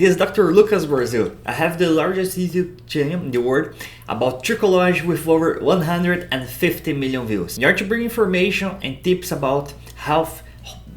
this is Dr. Lucas Brazil. I have the largest YouTube channel in the world about trichology with over 150 million views. In order to bring information and tips about health,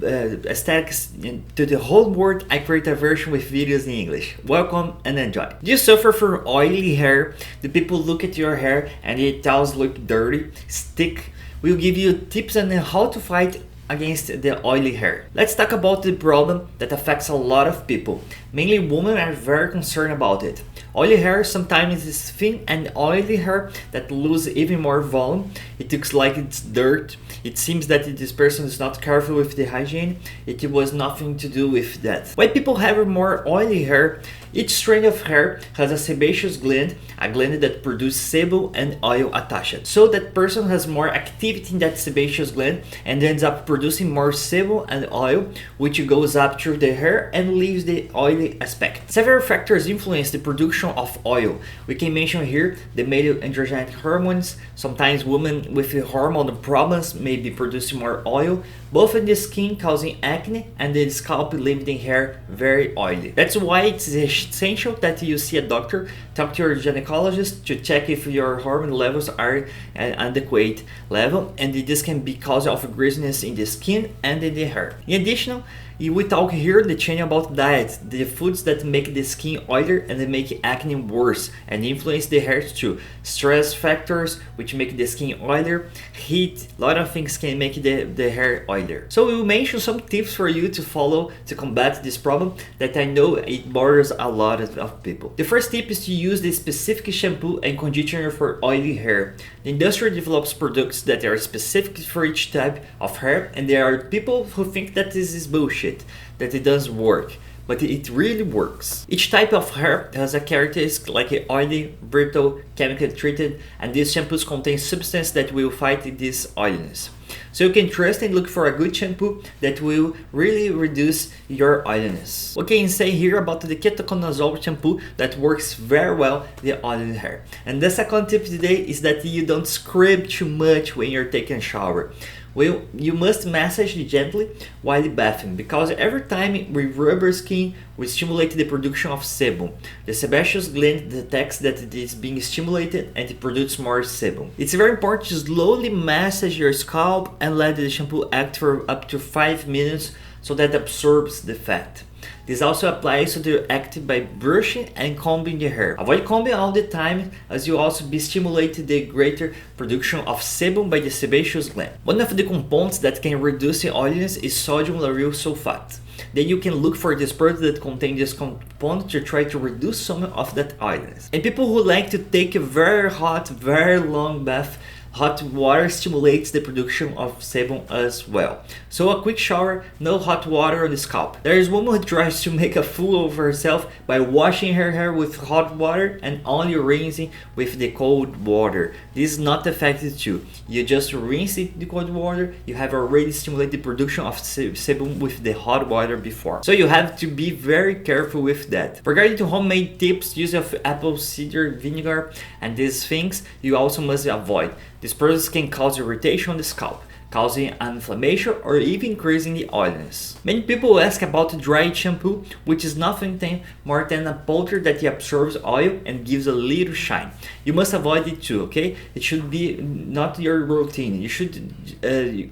aesthetics to the whole world, I create a version with videos in English. Welcome and enjoy. Do you suffer from oily hair? Do people look at your hair and it does look dirty, stick? We'll give you tips on how to fight against the oily hair. Let's talk about the problem that affects a lot of people. Mainly women are very concerned about it. Oily hair sometimes is thin and oily hair that lose even more volume. It looks like it's dirt. It seems that this person is not careful with the hygiene. It was nothing to do with that. When people have more oily hair, each strand of hair has a sebaceous gland, a gland that produces sebum and oil attached. So that person has more activity in that sebaceous gland and ends up producing more sebum and oil, which goes up through the hair and leaves the oily aspect. Several factors influence the production of oil. We can mention here the male androgen hormones. Sometimes women with hormone problems may be producing more oil, both in the skin causing acne and the scalp leaving the hair very oily. That's why it's essential that you see a doctor, talk to your gynecologist to check if your hormone levels are at adequate level, and this can be cause of greasiness in the skin and in the hair. In addition, we talk here in the channel about diet, the foods that make the skin oilier and they make acne worse and influence the hair too. Stress factors which make the skin oilier, heat, a lot of things can make the hair oilier. So we will mention some tips for you to follow to combat this problem that I know it bothers a lot of people. The first tip is to use the specific shampoo and conditioner for oily hair. The industry develops products that are specific for each type of hair, and there are people who think that this is bullshit, that it doesn't work, but it really works. Each type of hair has a characteristic like oily, brittle, chemically treated, and these shampoos contain substances that will fight this oiliness. So you can trust and look for a good shampoo that will really reduce your oiliness. What can you say here about the ketoconazole shampoo that works very well the oily hair? And the second tip today is that you don't scrub too much when you're taking a shower. Well, you must massage gently while bathing, because every time we rub our skin, we stimulate the production of sebum. The sebaceous gland detects that it is being stimulated and it produces more sebum. It's very important to slowly massage your scalp and let the shampoo act for up to 5 minutes so that it absorbs the fat. This also applies to the act by brushing and combing the hair. Avoid combing all the time, as you also be stimulating the greater production of sebum by the sebaceous gland. One of the compounds that can reduce the oiliness is sodium lauryl sulfate. Then you can look for this product that contains this compound to try to reduce some of that oiliness. And people who like to take a very hot, very long bath, hot water stimulates the production of sebum as well. So a quick shower, no hot water on the scalp. There is one who tries to make a fool of herself by washing her hair with hot water and only rinsing with the cold water. This is not effective too. You just rinse it the cold water, you have already stimulated the production of sebum with the hot water before. So you have to be very careful with that. Regarding to homemade tips, use of apple cider vinegar and these things you also must avoid. These products can cause irritation on the scalp, causing an inflammation or even increasing the oiliness. Many people ask about dry shampoo, which is nothing more than a powder that absorbs oil and gives a little shine. You must avoid it too, okay? It should be not your routine. You should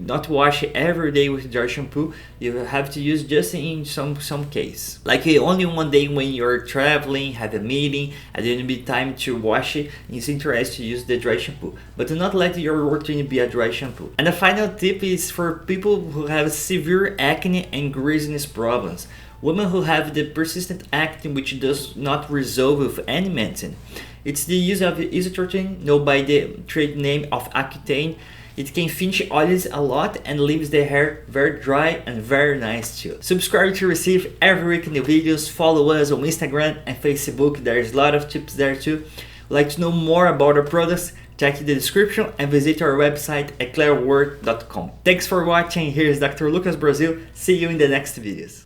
not wash every day with dry shampoo. You have to use just in some case. Like only one day when you're traveling, have a meeting, and then be time to wash it, it's interesting to use the dry shampoo. But do not let your routine be a dry shampoo. And the final tip is for people who have severe acne and greasiness problems. Women who have the persistent acne which does not resolve with any medicine. It's the use of isotretinoin, known by the trade name of Accutane. It can finish oils a lot and leaves the hair very dry and very nice too. Subscribe to receive every week new videos. Follow us on Instagram and Facebook. There's a lot of tips there too. Like to know more about our products? Check the description and visit our website at eclairwork.com. Thanks for watching. Here is Dr. Lucas Brazil. See you in the next videos.